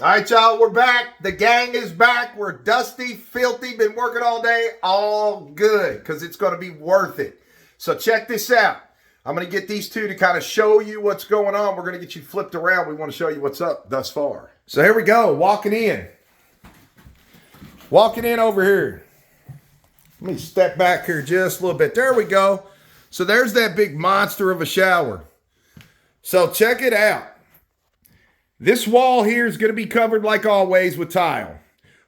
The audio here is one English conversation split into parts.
All right, y'all, we're back. The gang is back. We're dusty, filthy, been working all day. All good, because it's going to be worth it. So check this out. I'm going to get these two to kind of show you what's going on. We're going to get you flipped around. We want to show you what's up thus far. So here we go, walking in. Walking in over here. Let me step back here just a little bit. There we go. So there's that big monster of a shower. So check it out. This wall here is going to be covered like always with tile.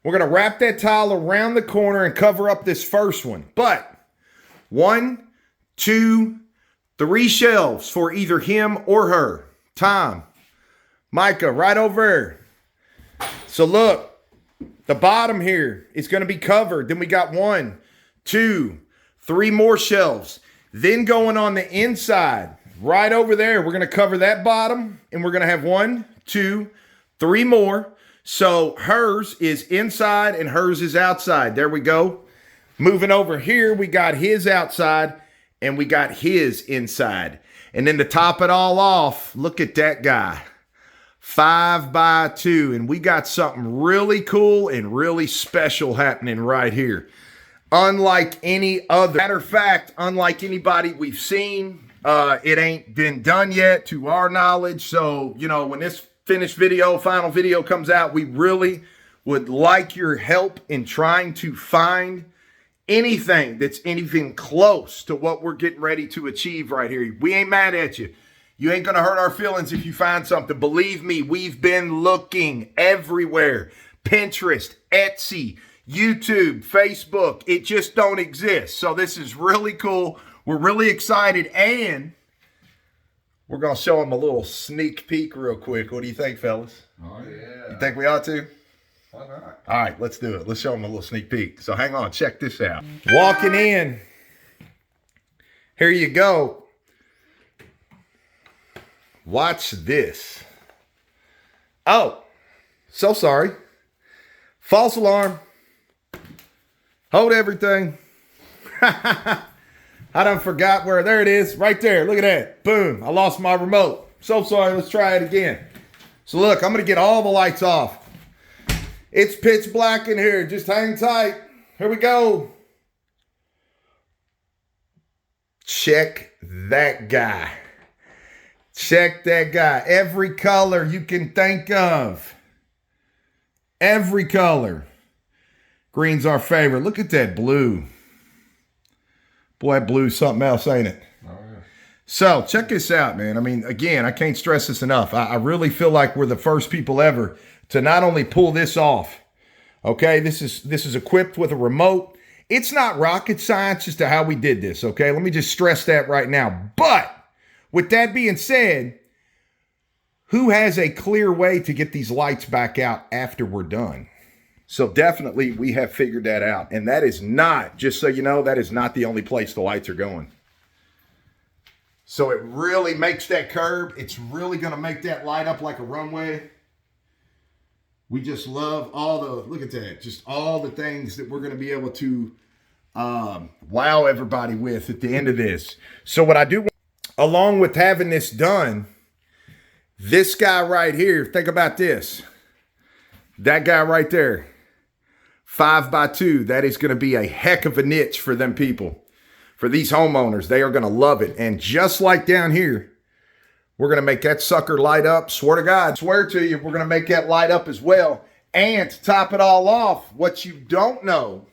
We're going to wrap that tile around the corner and cover up this first one. But 1, 2, 3 shelves for either him or her. Tom, Micah, right over there. So look, the bottom here is going to be covered. Then we got 1, 2, 3 more shelves. Then going on the inside, right over there, we're going to cover that bottom and we're going to have 1, 2, 3 more. So hers is inside and hers is outside. There we go. Moving over here, we got his outside and we got his inside. And then to top it all off, look at that guy. 5 by 2. And we got something really cool and really special happening right here. Unlike any other. Matter of fact, unlike anybody we've seen, it ain't been done yet to our knowledge. So, you know, when this finished video, final video comes out, we really would like your help in trying to find anything that's anything close to what we're getting ready to achieve right here. We ain't mad at you. You ain't going to hurt our feelings if you find something. Believe me, we've been looking everywhere. Pinterest, Etsy, YouTube, Facebook. It just don't exist. So this is really cool. We're really excited, and we're going to show them a little sneak peek real quick. What do you think, fellas? Oh, yeah. You think we ought to? Why not? All right, let's do it. Let's show them a little sneak peek. So hang on, check this out. Walking in. Here you go. Watch this. Oh, so sorry. False alarm. Hold everything. I done forgot where. There it is. Right there. Look at that. Boom. I lost my remote. So sorry. Let's try it again. So look, I'm going to get all the lights off. It's pitch black in here. Just hang tight. Here we go. Check that guy. Check that guy. Every color you can think of. Every color. Green's our favorite. Look at that blue. Boy, that blue's something else, ain't it? Oh, yeah. So check this out, man. I mean, again, I can't stress this enough. I really feel like we're the first people ever to not only pull this off. Okay, this is equipped with a remote. It's not rocket science as to how we did this. Okay, let me just stress that right now. But with that being said, who has a clear way to get these lights back out after we're done? So definitely we have figured that out. And that is not, just so you know, that is not the only place the lights are going. So it really makes that curb. It's really going to make that light up like a runway. We just love all the, look at that, just all the things that we're going to be able to wow everybody with at the end of this. So what I do, along with having this done, this guy right here, think about this. That guy right there. 5 by 2, that is going to be a heck of a niche for them people. For these homeowners, they are going to love it. And just like down here, we're going to make that sucker light up. Swear to God, swear to you, we're going to make that light up as well. And to top it all off, what you don't know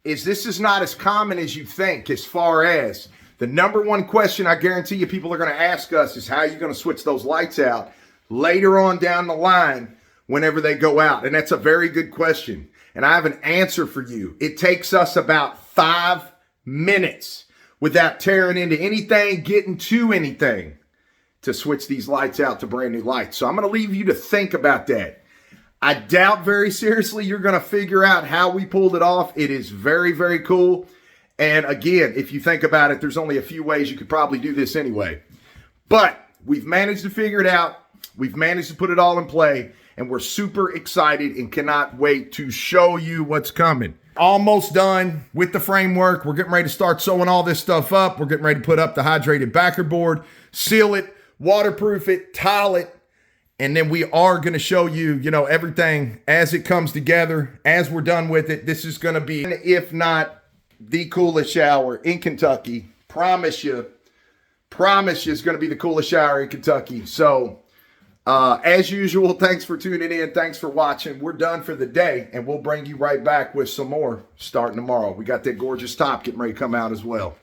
is this is not as common as you think as far as the number one question I guarantee you people are going to ask us is how are you going to switch those lights out later on down the line whenever they go out. And that's a very good question. And I have an answer for you. It takes us about 5 minutes without tearing into anything, getting to anything to switch these lights out to brand new lights. So I'm going to leave you to think about that. I doubt very seriously you're going to figure out how we pulled it off. It is very, very cool. And again, if you think about it, there's only a few ways you could probably do this anyway. But we've managed to figure it out. We've managed to put it all in play. And we're super excited and cannot wait to show you what's coming. Almost done with the framework. We're getting ready to start sewing all this stuff up. We're getting ready to put up the hydrated backer board, seal it, waterproof it, tile it, And then we are going to show you, everything as it comes together, as we're done with it. This is going to be, if not the coolest shower in Kentucky. Promise you it's going to be the coolest shower in Kentucky. So, as usual, thanks for tuning in. Thanks for watching. We're done for the day, and we'll bring you right back with some more starting tomorrow. We got that gorgeous top getting ready to come out as well.